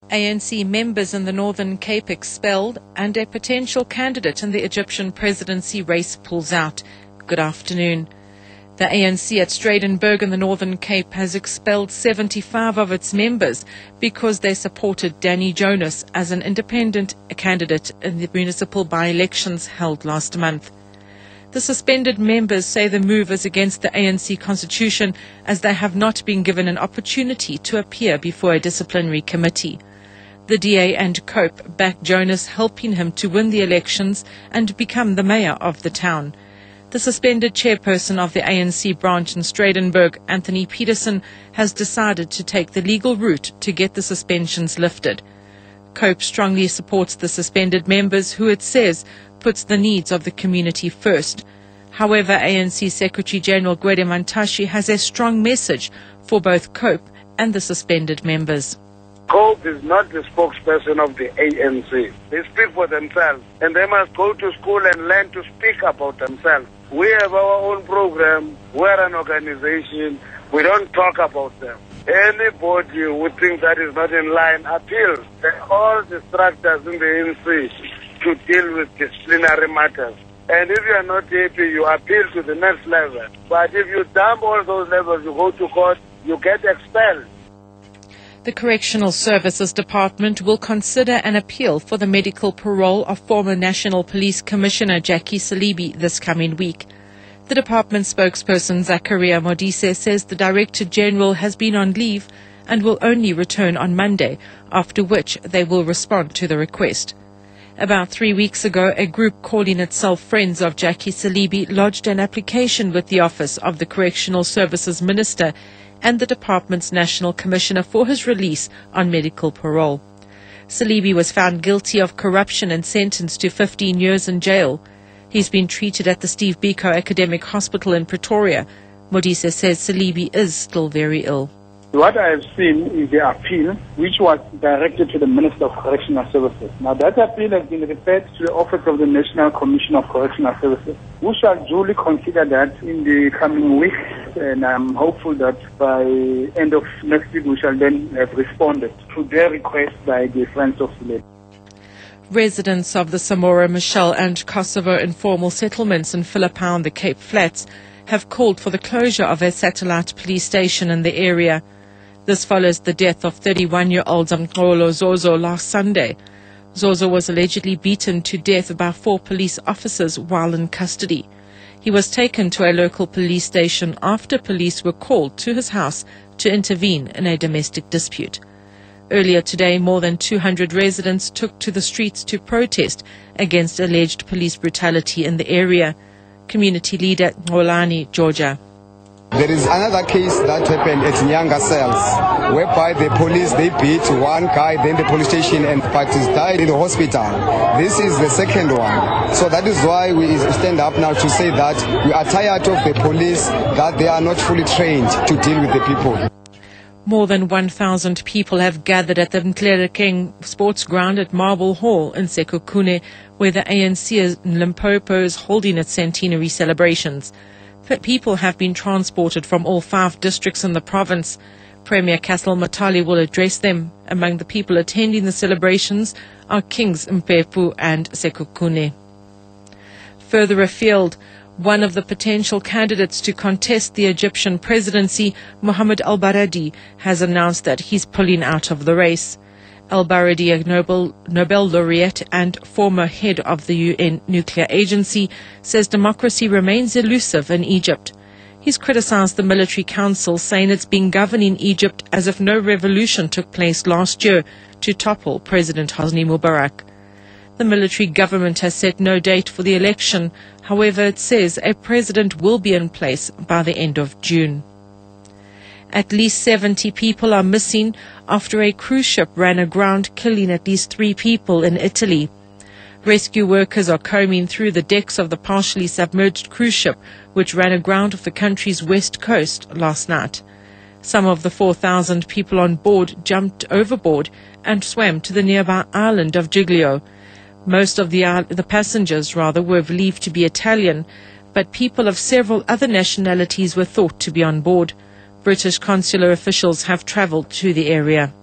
ANC members in the Northern Cape expelled and a potential candidate in the Egyptian presidency race pulls out. Good afternoon. The ANC at Stradenburg in the Northern Cape has expelled 75 of its members because they supported Danny Jonas as an independent candidate in the municipal by-elections held last month. The suspended members say the move is against the ANC constitution as they have not been given an opportunity to appear before a disciplinary committee. The DA and COPE backed Jonas, helping him to win the elections and become the mayor of the town. The suspended chairperson of the ANC branch in Stradenburg, Anthony Peterson, has decided to take the legal route to get the suspensions lifted. COPE strongly supports the suspended members, who it says puts the needs of the community first. However, ANC Secretary General Gwede Mantashe has a strong message for both COPE and the suspended members. COPE is not the spokesperson of the ANC. They speak for themselves, and they must go to school and learn to speak about themselves. We have our own program. We're an organization. We don't talk about them. Anybody who thinks that is not in line appeals. There are all the structures in the ANC to deal with disciplinary matters. And if you are not happy, you appeal to the next level. But if you dump all those levels, you go to court, you get expelled. The Correctional Services Department will consider an appeal for the medical parole of former National Police Commissioner Jackie Selebi this coming week. The department spokesperson Zakaria Modise says the Director General has been on leave and will only return on Monday, after which they will respond to the request. About 3 weeks ago, a group calling itself Friends of Jackie Selebi lodged an application with the Office of the Correctional Services Minister and the department's National Commissioner for his release on medical parole. Selebi was found guilty of corruption and sentenced to 15 years in jail. He's been treated at the Steve Biko Academic Hospital in Pretoria. Modise says Selebi is still very ill. What I have seen is the appeal, which was directed to the Minister of Correctional Services. Now, that appeal has been referred to the Office of the National Commission of Correctional Services, who shall duly consider that in the coming weeks, and I'm hopeful that by end of next week we shall then have responded to their request by the Friends of Selebi. Residents of the Samora, Michelle and Kosovo informal settlements in Philippine and the Cape Flats have called for the closure of a satellite police station in the area. This follows the death of 31-year-old Zamkolo Zozo last Sunday. Zozo was allegedly beaten to death by 4 police officers while in custody. He was taken to a local police station after police were called to his house to intervene in a domestic dispute. Earlier today, more than 200 residents took to the streets to protest against alleged police brutality in the area. Community leader Ngolani, Georgia. There is another case that happened at Nyanga Cells, whereby the police, they beat one guy, then the police station, and parties died in the hospital. This is the second one. So that is why we stand up now to say that we are tired of the police, that they are not fully trained to deal with the people. More than 1,000 people have gathered at the Mtlerekeng Sports Ground at Marble Hall in Sekhukhune, where the ANC in Limpopo is holding its centenary celebrations. People have been transported from all 5 districts in the province. Premier Castle Matali will address them. Among the people attending the celebrations are Kings Mpepu and Sekhukhune. Further afield, one of the potential candidates to contest the Egyptian presidency, Mohamed Al-Baradi, has announced that he's pulling out of the race. Al-Baradi, a Nobel laureate and former head of the UN nuclear agency, says democracy remains elusive in Egypt. He's criticized the military council, saying it's been governing Egypt as if no revolution took place last year to topple President Hosni Mubarak. The military government has set no date for the election. However, it says a president will be in place by the end of June. At least 70 people are missing after a cruise ship ran aground, killing at least 3 people in Italy. Rescue workers are combing through the decks of the partially submerged cruise ship, which ran aground off the country's west coast last night. Some of the 4,000 people on board jumped overboard and swam to the nearby island of Giglio. Most of the passengers were believed to be Italian, but people of several other nationalities were thought to be on board. British consular officials have travelled to the area.